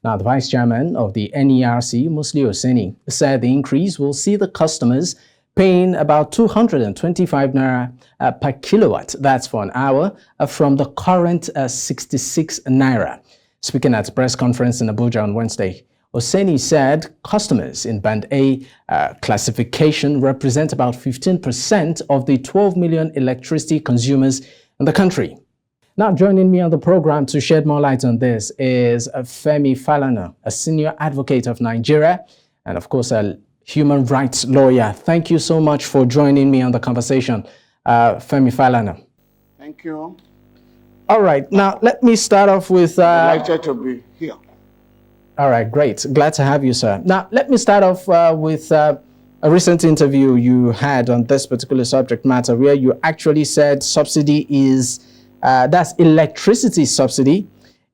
Now, the vice chairman of the NERC, Musliu Oseni, said the increase will see the customers paying about 225 naira per kilowatt. That's for an hour from the current 66 naira. Speaking at a press conference in Abuja on Wednesday, Oseni said customers in Band A classification represent about 15% of the 12 million electricity consumers in the country. Now, joining me on the program to shed more light on this is Femi Falana, a senior advocate of Nigeria and, of course, a human rights lawyer. Thank you so much for joining me on the conversation, Femi Falana. Thank you. All right. Now, let me start off with... Delighted to be here. All right, great. Glad to have you, sir. Now, let me start off with a recent interview you had on this particular subject matter where you actually said subsidy is, that's electricity subsidy.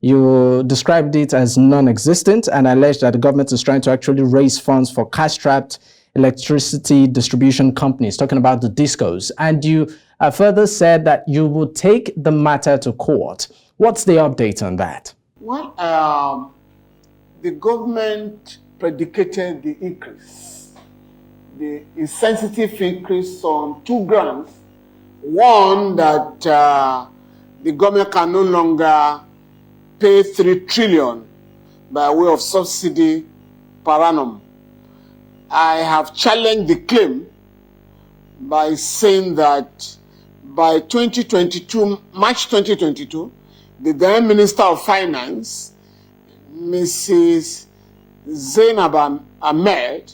You described it as non-existent and alleged that the government is trying to actually raise funds for cash-strapped electricity distribution companies, talking about the discos. And you further said that you would take the matter to court. What's the update on that? Well, the government predicated the increase, the insensitive increase on two grounds. One, that the government can no longer pay 3 trillion by way of subsidy per annum. I have challenged the claim by saying that by March 2022, the then Minister of Finance, Mrs. Zainab Ahmed,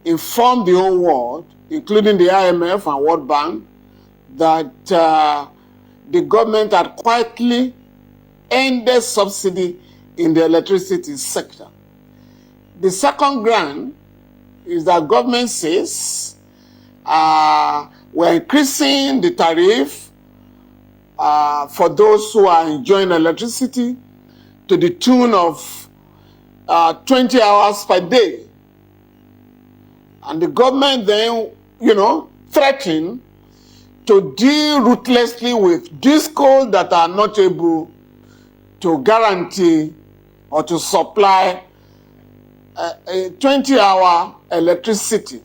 informed the whole world, including the IMF and World Bank, that the government had quietly ended subsidy in the electricity sector. The second ground is that government says we're increasing the tariff for those who are enjoying electricity to the tune of 20 hours per day. And the government then, threatened to deal ruthlessly with discos that are not able to guarantee or to supply a 20-hour electricity.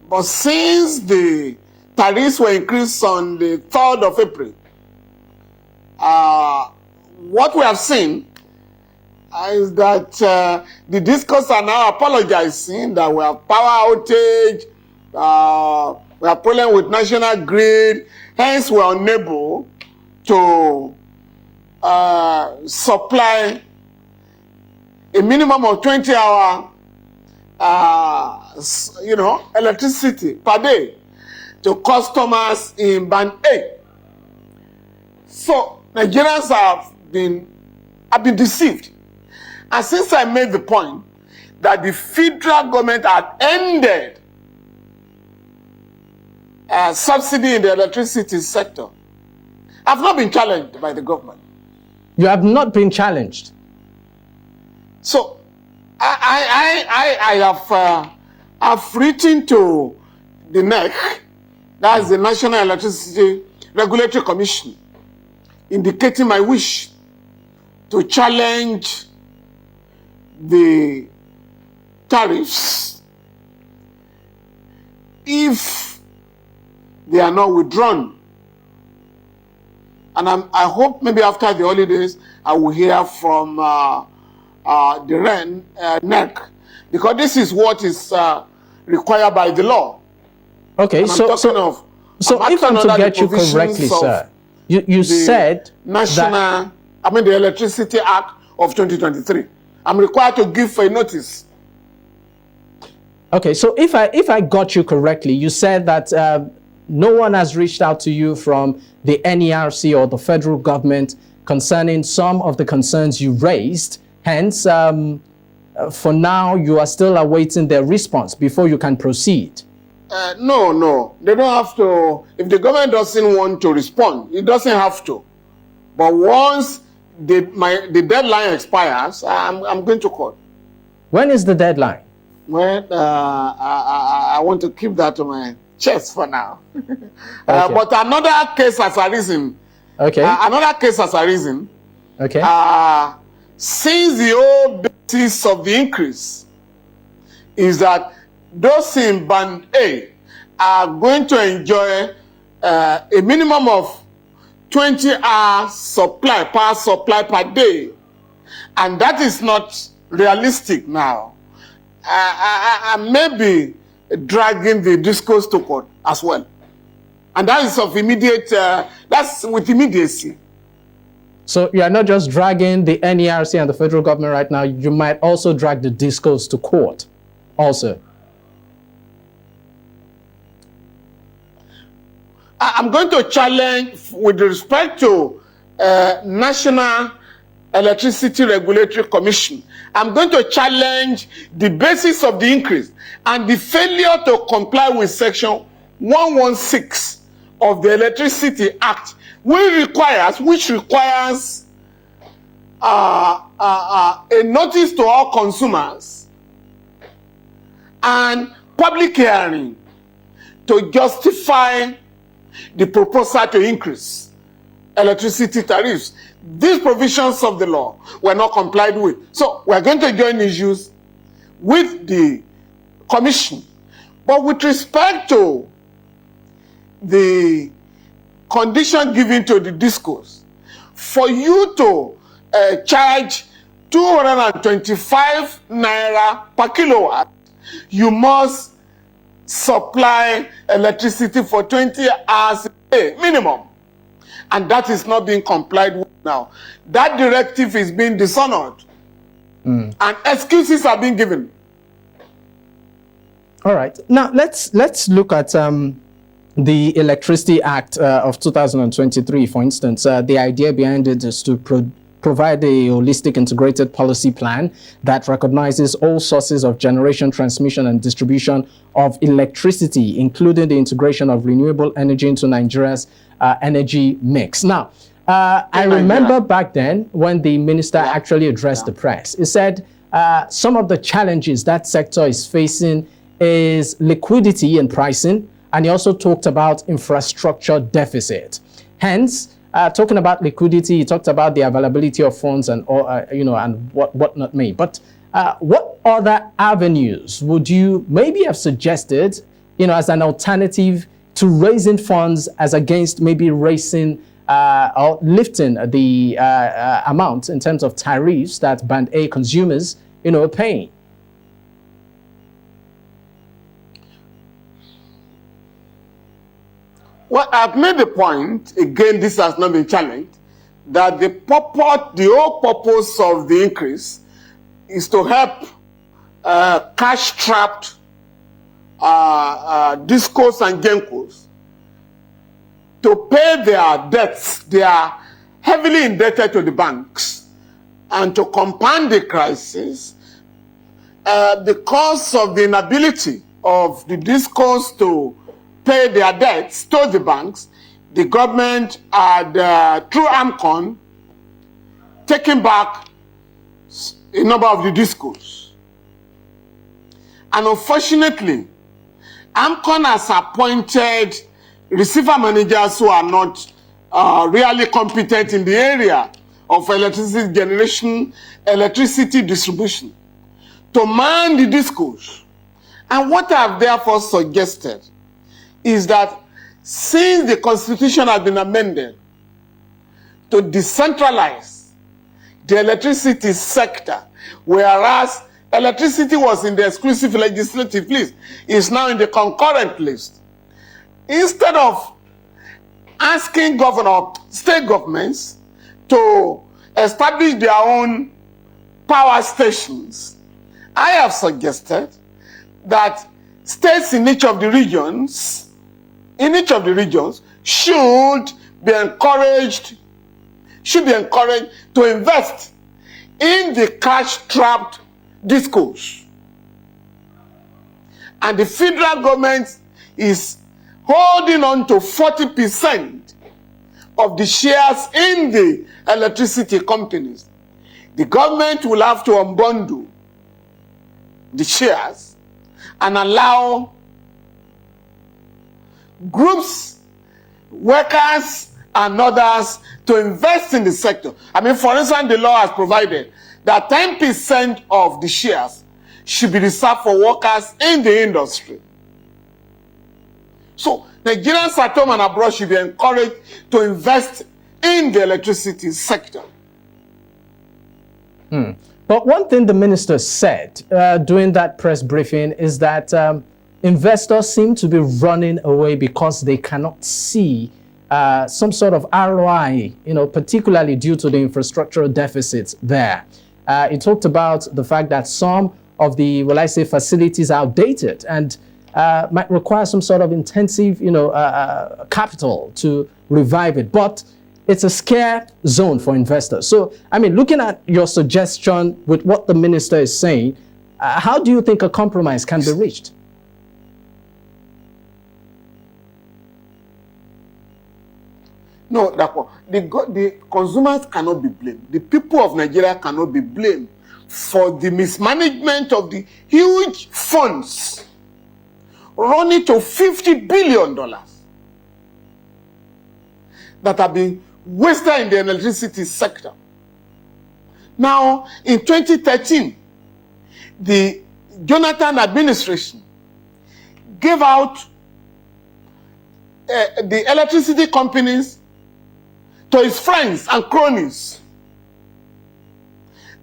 But since the tariffs were increased on the 3rd of April, what we have seen is that the discos are now apologizing that we have power outage, we have problem with national grid, hence we are unable to supply a minimum of 20-hour, electricity per day to customers in Band A. So Nigerians have been deceived. And since I made the point that the federal government had ended subsidy in the electricity sector, I've not been challenged by the government. You have not been challenged? So I've written to the NERC, that's the National Electricity Regulatory Commission, indicating my wish to challenge the tariffs if they are not withdrawn. And I hope maybe after the holidays I will hear from the NERC, because this is what is required by the law. Okay, so if I'm to get you correctly, sir, you said the Electricity Act of 2023. I'm required to give a notice. Okay, so if I got you correctly, you said that no one has reached out to you from the NERC or the federal government concerning some of the concerns you raised. Hence, for now, you are still awaiting their response before you can proceed. No. They don't have to. If the government doesn't want to respond, it doesn't have to. But once the deadline expires, I'm going to court. When is the deadline? Well, I want to keep that to my chest for now. Okay. But another case has arisen. Okay. Another case has arisen. Okay. since the whole basis of the increase is that those in Band A are going to enjoy a minimum of 20 hours supply, power supply per day, and that is not realistic now. I may be dragging the discourse to court as well, and that is of immediate, that's with immediacy. So you are not just dragging the NERC and the federal government right now, you might also drag the discourse to court also. I'm going to challenge, with respect to National Electricity Regulatory Commission, I'm going to challenge the basis of the increase and the failure to comply with Section 116 of the Electricity Act, which requires a notice to all consumers and public hearing to justify the proposal to increase electricity tariffs. These provisions of the law were not complied with. So we're going to join issues with the commission. But with respect to the condition given to the discourse, for you to charge 225 naira per kilowatt, you must supply electricity for 20 hours a day minimum, and that is not being complied with now. That directive is being dishonored, and excuses are being given. All right, now let's look at the Electricity Act of 2023, for instance. The idea behind it is to provide a holistic integrated policy plan that recognizes all sources of generation, transmission, and distribution of electricity, including the integration of renewable energy into Nigeria's energy mix. Now, I remember back then when the minister actually addressed the press, he said some of the challenges that sector is facing is liquidity and pricing, and he also talked about infrastructure deficit. Hence, talking about liquidity, he talked about the availability of funds and and what not may. But what other avenues would you maybe have suggested, as an alternative to raising funds as against maybe raising or lifting the amount in terms of tariffs that Band A consumers, are paying? Well, I've made the point, again, this has not been challenged, that the whole purpose of the increase is to help cash-strapped discos and gencos to pay their debts. They are heavily indebted to the banks. And to compound the crisis, because of the inability of the discos to pay their debts to the banks, the government had, through AMCON, taken back a number of the discos. And unfortunately, AMCON has appointed receiver managers who are not really competent in the area of electricity generation, electricity distribution, to man the discos. And what I have therefore suggested is that since the Constitution has been amended to decentralize the electricity sector, whereas electricity was in the exclusive legislative list, is now in the concurrent list, instead of asking state governments to establish their own power stations, I have suggested that states in each of the regions should be encouraged to invest in the cash-strapped discos. And the federal government is holding on to 40% of the shares in the electricity companies. The government will have to unbundle the shares and allow groups, workers, and others to invest in the sector. I mean, for instance, the law has provided that 10% of the shares should be reserved for workers in the industry. So Nigerians at home and abroad should be encouraged to invest in the electricity sector. But one thing the minister said during that press briefing is that investors seem to be running away because they cannot see some sort of ROI, particularly due to the infrastructural deficits there. He talked about the fact that some of the, facilities are outdated and might require some sort of intensive, capital to revive it. But it's a scare zone for investors. So, I mean, looking at your suggestion with what the minister is saying, how do you think a compromise can be reached? No, the consumers cannot be blamed. The people of Nigeria cannot be blamed for the mismanagement of the huge funds running to $50 billion that have been wasted in the electricity sector. Now, in 2013, the Jonathan administration gave out the electricity companies to his friends and cronies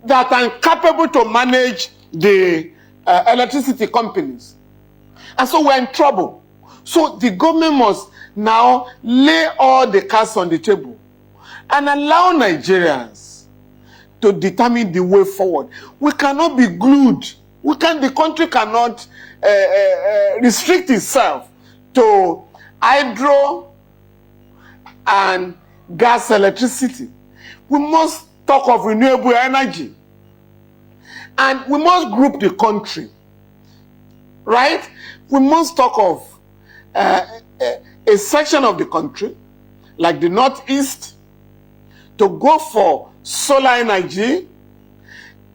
that are incapable to manage the electricity companies. And so we're in trouble. So the government must now lay all the cards on the table and allow Nigerians to determine the way forward. We cannot be glued. The country cannot restrict itself to hydro and gas electricity. We must talk of renewable energy. And we must group the country. Right? We must talk of a section of the country, like the Northeast, to go for solar energy.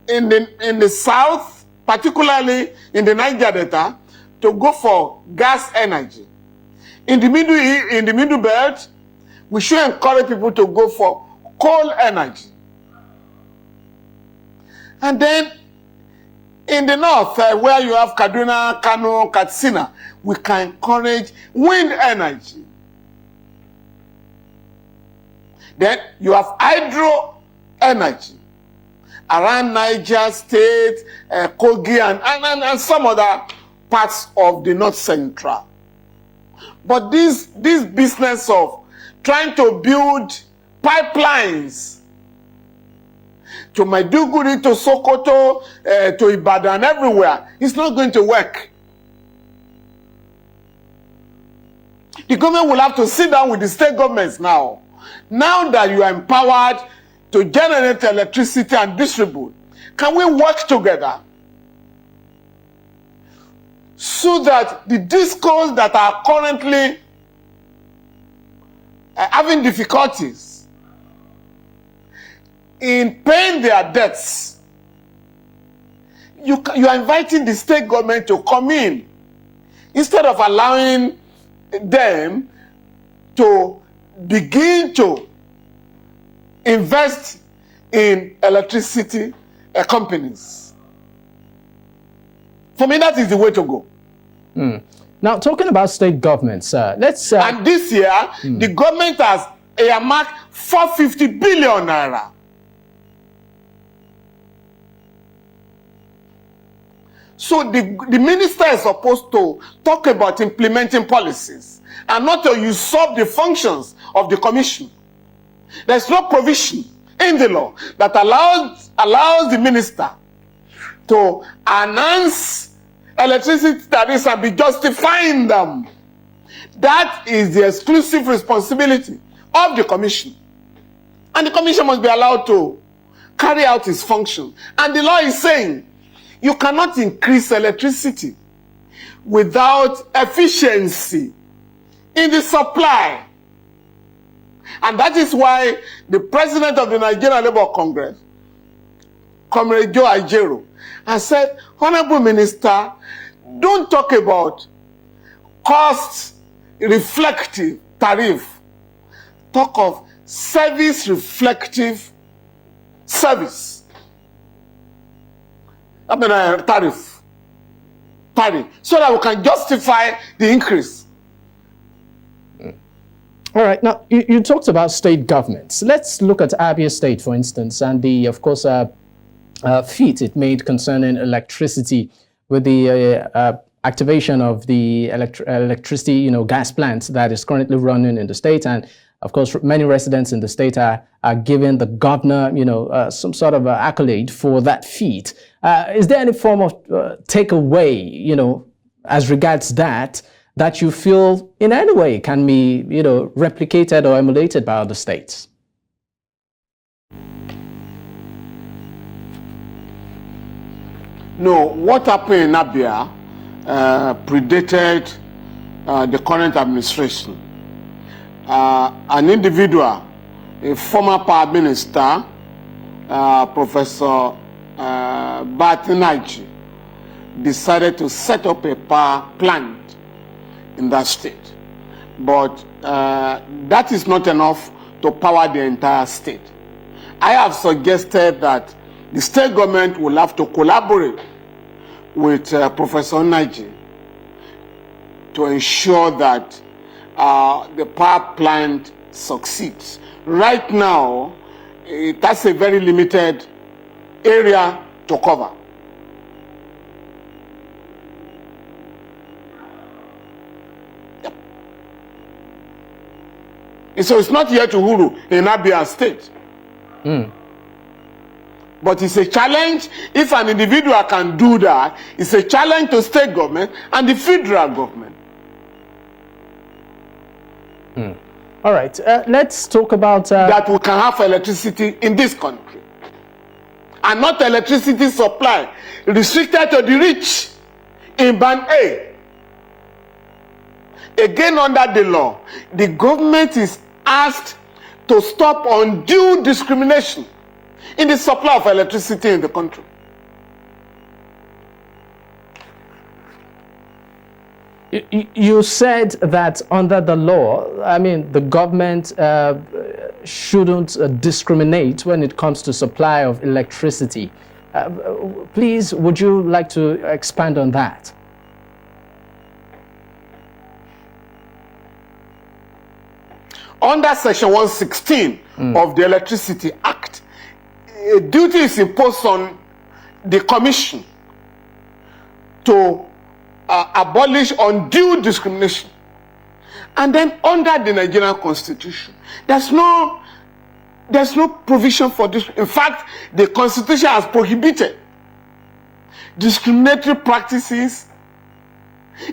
In the South, particularly in the Niger Delta, to go for gas energy. In the middle belt, we should encourage people to go for coal energy. And then in the north, where you have Kaduna, Kano, Katsina, we can encourage wind energy. Then you have hydro energy around Niger State, Kogi, and some other parts of the North Central. But this business of trying to build pipelines to Maiduguri, to Sokoto, to Ibadan, everywhere, it's not going to work. The government will have to sit down with the state governments now. Now that you are empowered to generate electricity and distribute, can we work together so that the discos that are currently having difficulties in paying their debts, you are inviting the state government to come in instead of allowing them to begin to invest in electricity companies. For me, that is the way to go. Now, talking about state governments, let's... and this year, the government has earmarked 450 billion naira. So the minister is supposed to talk about implementing policies and not to usurp the functions of the commission. There's no provision in the law that allows the minister to announce electricity tariffs and be justifying them. That is the exclusive responsibility of the commission. And the commission must be allowed to carry out its function. And the law is saying you cannot increase electricity without efficiency in the supply. And that is why the president of the Nigerian Labour Congress, Comrade Joe Ajero, has said, Honorable Minister, don't talk about cost-reflective tariff. talk of service reflective service. I mean, tariff, so that we can justify the increase. All right. Now, you talked about state governments. Let's look at Abia State, for instance, and the, of course, feat it made concerning electricity with the activation of the electricity, gas plants that is currently running in the state. And of course, many residents in the state are giving the governor, some sort of accolade for that feat. Is there any form of takeaway, as regards that you feel in any way can be, replicated or emulated by other states? No, what happened in Abia predated the current administration. An individual, a former power minister, Professor Batinaji, decided to set up a power plant in that state. But that is not enough to power the entire state. I have suggested that the state government will have to collaborate with Professor Naji to ensure that the power plant succeeds. Right now, it has a very limited area to cover. So it's not yet to Uhuru in Abia State. But it's a challenge. If an individual can do that, it's a challenge to state government and the federal government. All right, let's talk about... that we can have electricity in this country. And not electricity supply restricted to the rich in Band A. Again, under the law, the government is asked to stop undue discrimination in the supply of electricity in the country. You said that under the law, I mean, the government shouldn't discriminate when it comes to supply of electricity. Please, would you like to expand on that? Under Section 116 of the Electricity Act, a duty is imposed on the Commission to abolish undue discrimination. And then under the Nigerian Constitution, there's no provision for this. In fact, the Constitution has prohibited discriminatory practices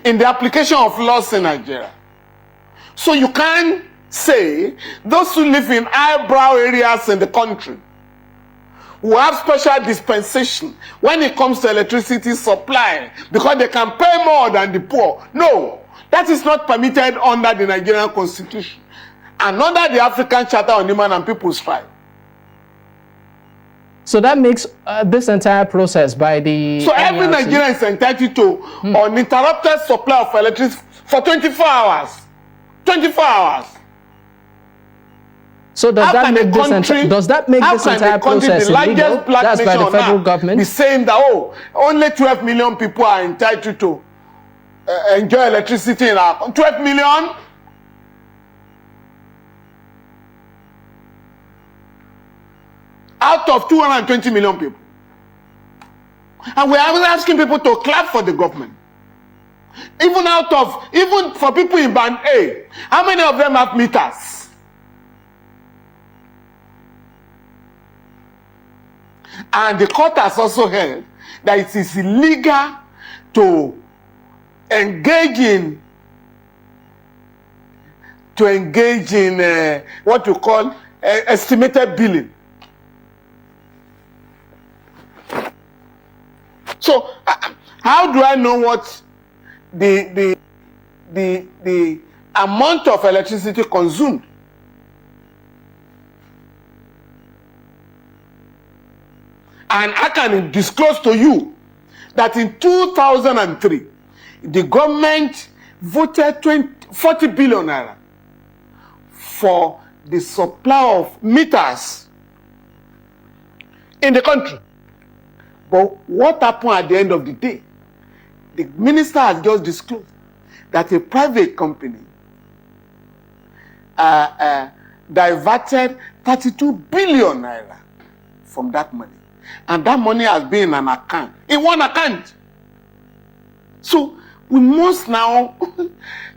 in the application of laws in Nigeria. So you can say those who live in highbrow areas in the country who have special dispensation when it comes to electricity supply because they can pay more than the poor. No, that is not permitted under the Nigerian Constitution and under the African Charter on Human and People's Rights. So that makes this entire process by the... So every Nigerian is entitled to uninterrupted supply of electricity for 24 hours. 24 hours. So does that make this entire process illegal? That's by the federal government? Be saying that, only 12 million people are entitled to enjoy electricity in our country. 12 million? Out of 220 million people. And we are asking people to clap for the government. Even for people in Band A, how many of them have meters? And the court has also held that it is illegal to engage in what you call estimated billing. So how do I know what the amount of electricity consumed? And I can disclose to you that in 2003, the government voted 40 billion naira for the supply of meters in the country. But what happened at the end of the day? The minister has just disclosed that a private company diverted 32 billion naira from that money. And that money has been in an account, in one account. So we must now,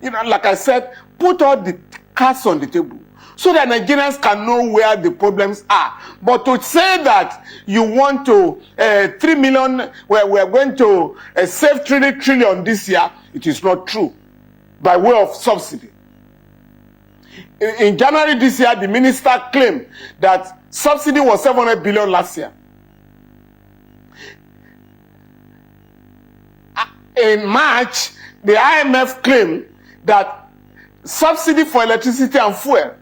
like I said, put all the cards on the table so that Nigerians can know where the problems are. But to say that you want to 3 million, we're going to save 3 trillion this year, it is not true, by way of subsidy. In January this year, the minister claimed that subsidy was 700 billion last year. In March, the IMF claimed that subsidy for electricity and fuel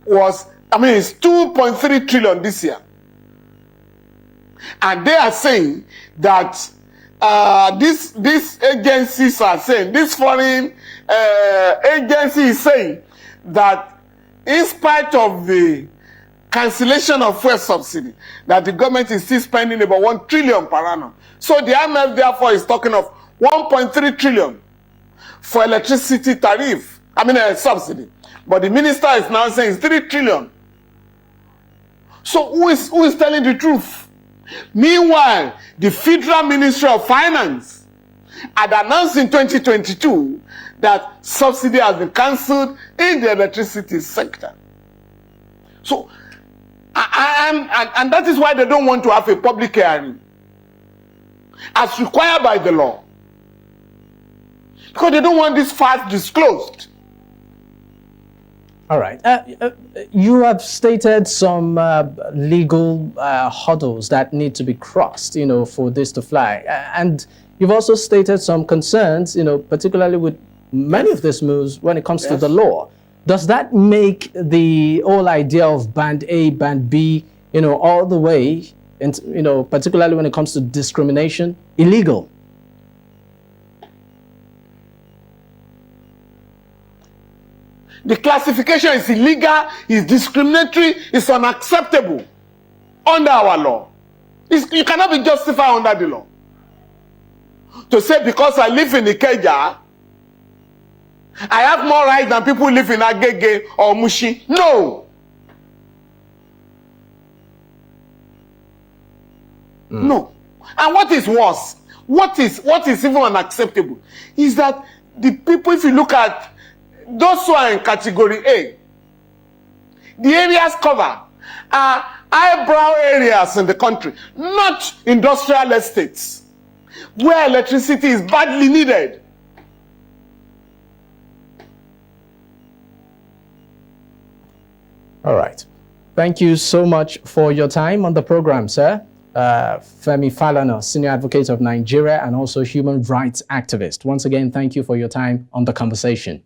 it's 2.3 trillion this year. And they are saying that these agencies are saying, this foreign agency is saying that in spite of the cancellation of fuel subsidy, that the government is still spending about 1 trillion per annum. So the IMF therefore is talking of 1.3 trillion for electricity tariff, subsidy. But the minister is now saying it's 3 trillion. So who is telling the truth? Meanwhile, the Federal Ministry of Finance had announced in 2022 that subsidy has been cancelled in the electricity sector. So, and that is why they don't want to have a public hearing as required by the law. Because they don't want this fact disclosed. All right. You have stated some legal hurdles that need to be crossed, for this to fly. And you've also stated some concerns, particularly with many of these moves when it comes to the law. Does that make the whole idea of band A, band B, all the way, and particularly when it comes to discrimination, illegal? The classification is illegal, is discriminatory, is unacceptable under our law. You cannot be justified under the law. To say because I live in Ikeja, I have more rights than people who live in Agege or Mushi. No. No. And what is worse, what is even unacceptable, is that the people, if you look at those who are in category A, the areas covered are eyebrow areas in the country, not industrial estates, where electricity is badly needed. All right. Thank you so much for your time on the program, sir. Femi Falana, Senior Advocate of Nigeria and also human rights activist. Once again, thank you for your time on the conversation.